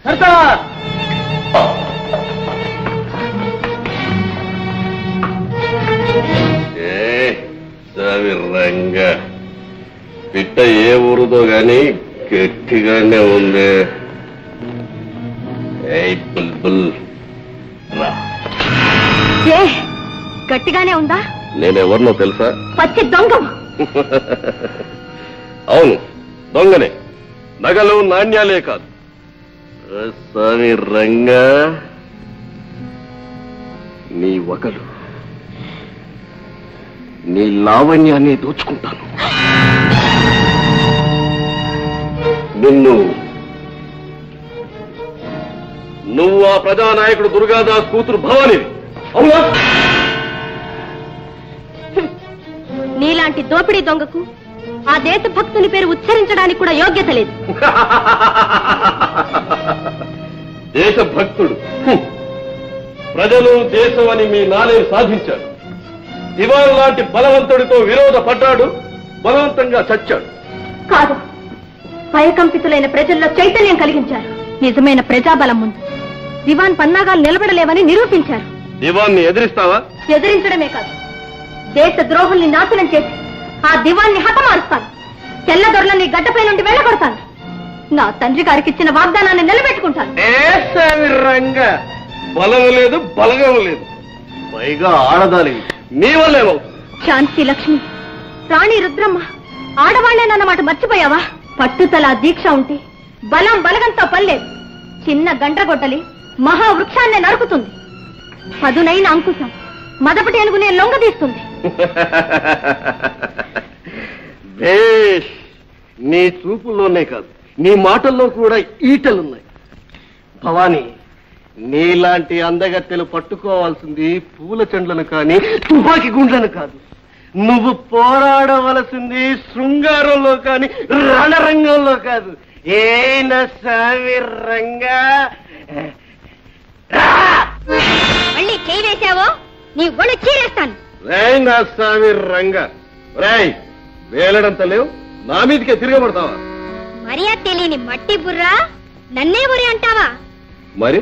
సర్దార్ రంగ పిట్ట ఏ ఊరుదో గాని గట్టిగానే ఉంది. గట్టిగానే ఉందా? నేనెవరినో తెలుసా? పచ్చి దొంగ. అవును, దొంగనే. నగలు నాణ్యాలే కాదు. స్వామి రంగ, నీ వగలు, నీ లావణ్యాన్ని దోచుకుంటాను. నువ్వు ఆ ప్రజానాయకుడు దుర్గాదాస్ కూతురు భవాని, అవునా? నీలాంటి దోపిడీ దొంగకు ఆ దేశభక్తుని పేరు ఉచ్చరించడానికి కూడా యోగ్యత లేదు. దేశభక్తుడు, ప్రజలు దేశం అని మీ నాలేరు సాధించాడు. దివాన్ లాంటి బలవంతుడితో విరోధ పడ్డాడు, బలవంతంగా చచ్చాడు. కాదు, భయకంపితులైన ప్రజల్లో చైతన్యం కలిగించారు. నిజమైన ప్రజాబలం ముందు దివాన్ పన్నాగాలు నిలబడలేవని నిరూపించారు. దివాన్ని ఎదిరిస్తావా? ఎదిరించడమే కాదు, దేశ ద్రోహుల్ని నాశనం చేసి ఆ దివాన్ని హతమారుస్తాను. తెల్లదొరలని గడ్డపై నుండి వెళ్ళగొడతాను. నా తండ్రి గారికి ఇచ్చిన వాగ్దానాన్ని నిలబెట్టుకుంటాను. రంగ, బలం లేదు, బలగం లేదు, పైగా ఆడదాని నీ వల్లేమో. శాంతి లక్ష్మి, రాణి రుద్రమ్మ ఆడవాళ్లేనన్నమాట మర్చిపోయావా? పట్టుదల దీక్ష ఉంటే బలం బలగంతో పనిలేదు. చిన్న గండ్రగొడ్డలి మహావృక్షాన్నే నరుకుతుంది. పదునైన అంకుశం మదపటి ఏనుగునే లొంగదీస్తుంది. నీ చూపుల్లోనే కాదు, నీ మాటల్లో కూడా ఈటలున్నాయి. భవానీ, నీలాంటి అందగత్తెలు పట్టుకోవాల్సింది పూల చెండ్లను కానీ తుపాకి గుండ్లను కాదు. నువ్వు పోరాడవలసింది శృంగారంలో కానీ రణరంగంలో కాదు. ఏనా స్వామి రంగా, మళ్ళీ చేయి వేశావో నీ ఒళ్ళు చీరేస్తాను. రేయ్ నా స్వామి రంగా, రేయ్ వేలడంత లేవు, నా మీదకే తిరగబడతావా? మరియా తెలియని మట్టి బుర్రా, నన్నే బుర్రి అంటావా? మరి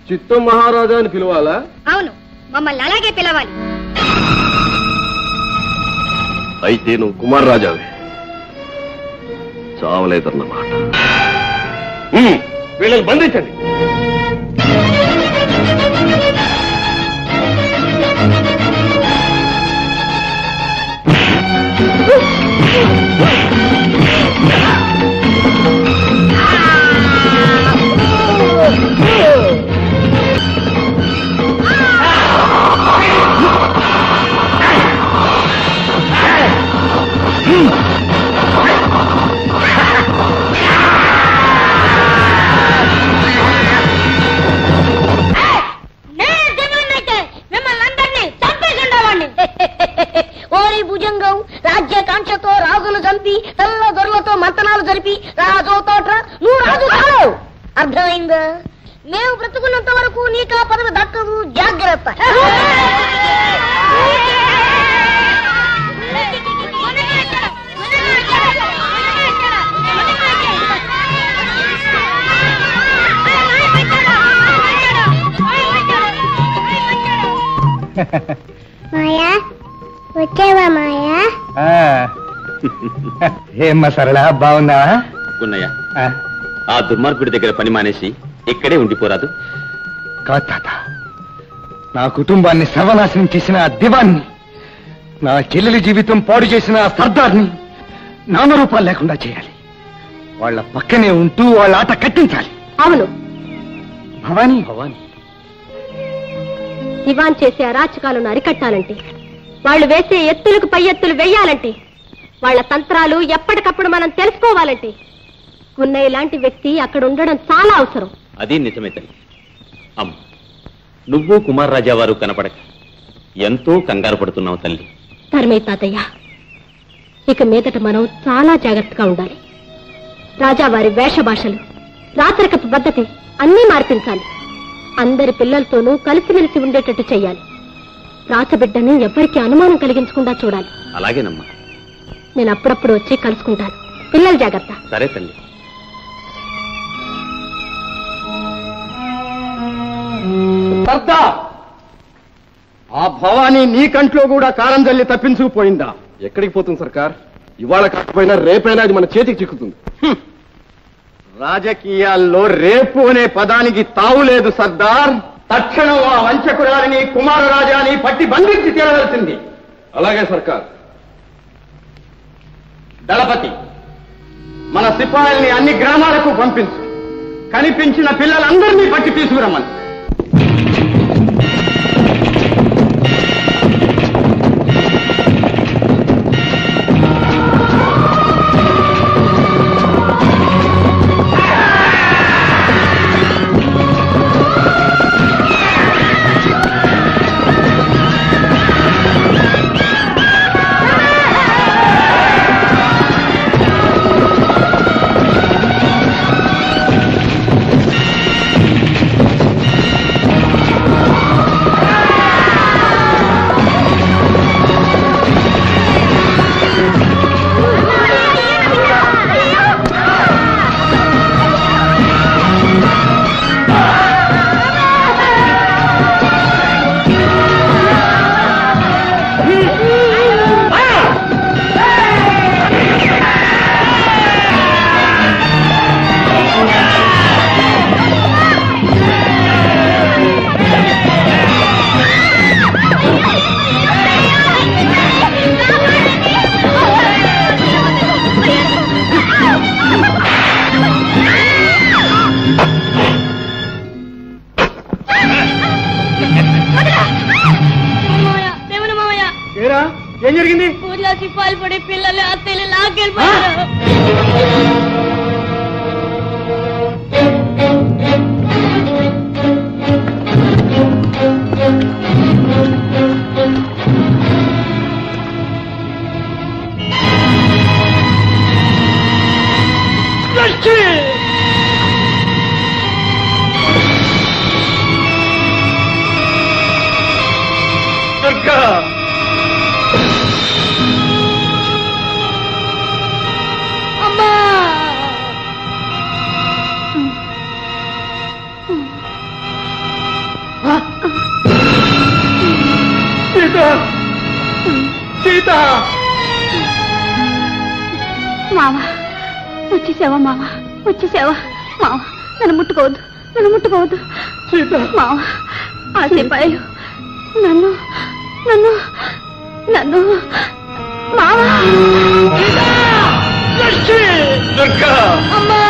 చిత్తం మహారాజా అని పిలవాలా? అవును, మమ్మల్ని అలాగే పిలవాలి. అయితే నువ్వు కుమార్ రాజావే, చావలేదన్నమాట. వీళ్ళని బంధించండి. ఓరి భుజంగం, రాజ్యకాంక్షతో రాజులు చంపి తెల్ల దొరలతో మంతనాలు జరిపి రాజవుతాట్రా నువ్వు రాజు కావు. అర్థమైందా? మేము బ్రతుకున్నంత వరకు నీకా పదవి దక్కదు, జాగ్రత్త. మాయా, వచ్చేవా మాయా? ఏమ్మా సరళ, బాగున్నావా? గున్నయ్య, ఆ దుర్మార్గుడి దగ్గర పని మానేసి ఇక్కడే ఉండిపోరాదు? కాదు తాత, నా కుటుంబాన్ని సర్వనాశనం చేసిన ఆ దివాన్ని, నా చెల్లెలి జీవితం పాడు చేసిన ఆ సర్దార్ని నామరూపాలు లేకుండా చేయాలి. వాళ్ళ పక్కనే ఉంటూ వాళ్ళ ఆట కట్టించాలి. అవును భవానీ, దివాన్ చేసే అరాచకాలను అరికట్టాలంటే, వాళ్ళు వేసే ఎత్తులకు పై ఎత్తులు వెయ్యాలంటే, వాళ్ళ తంత్రాలు ఎప్పటికప్పుడు మనం తెలుసుకోవాలంటే గున్నయ్య లాంటి వ్యక్తి అక్కడ ఉండడం చాలా అవసరం. అది నిజమే తల్లి. అమ్మ, నువ్వు కుమార్ రాజా వారు కనపడక ఎంతో కంగారు పడుతున్నావు తల్లి. ధర్మే తాతయ్య, ఇక మీదట మనం చాలా జాగ్రత్తగా ఉండాలి. రాజావారి వేష భాషలు, రాత్రికపు పద్ధతి అన్నీ మార్పించాలి. అందరి పిల్లలతోనూ కలిసిమెలిసి ఉండేటట్టు చెయ్యాలి. రాచబిడ్డని ఎవరికి అనుమానం కలిగించకుండా చూడాలి. అలాగేనమ్మా. నేను అప్పుడప్పుడు వచ్చి కలుసుకుంటాను. పిల్లలు జాగ్రత్త. సరే తల్లి. సర్దార్, ఆ భవానీ నీ కంట్లో కూడా కారం జల్లి తప్పించుకుపోయిందా? ఎక్కడికి పోతుంది సర్కార్? ఇవాళ కాకపోయినా రేపైనా అది మన చేతికి చిక్కుతుంది. రాజకీయాల్లో రేపు అనే పదానికి తావులేదు సర్దార్. తక్షణం ఆ వంచకురాలిని కుమారరాజాని పట్టి బంధించి తీరవలసింది. అలాగే సర్కార్. దళపతి, మన సిపాయిల్ని అన్ని గ్రామాలకు పంపించు. కనిపించిన పిల్లలందరినీ పట్టి తీసుకురమ్మని. ఏం జరిగింది? ఊర్లో సిపాయిలు పడి పిల్లలు అత్తలు లాక్కెళ్ళిపోయారు. మావా వచ్చేసావా? మావా వచ్చేసావా? మావా నన్ను ముట్టుకోవద్దు, నన్ను ముట్టుకోవద్దు. మావా ఆ సిపాయిలు నన్ను నన్ను నన్ను మావా అమ్మా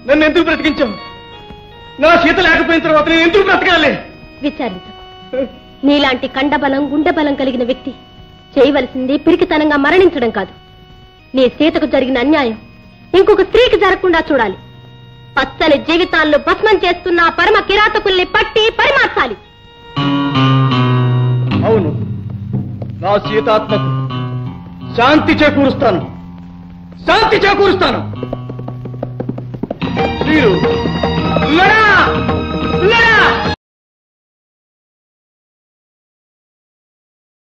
నన్ను ఎందుకు బ్రతికించావు? నా సీత లేకపోయిన తర్వాత నేను ఎందుకు బ్రతకాలి? విచారించు. నీలాంటి కండబలం గుండె బలం కలిగిన వ్యక్తి చేయవలసింది పిరికితనంగా మరణించడం కాదు. నీ సీతకు జరిగిన అన్యాయం ఇంకొక స్త్రీకి జరగకుండా చూడాలి. పచ్చని జీవితాల్లో భస్మం చేస్తున్న పరమ కిరాతకుల్ని పట్టి పరిమార్చాలి. అవును, నా సీతాత్మకు శాంతి చేకూరుస్తాను, శాంతి చేకూరుస్తాను. శ్రీలు లడా!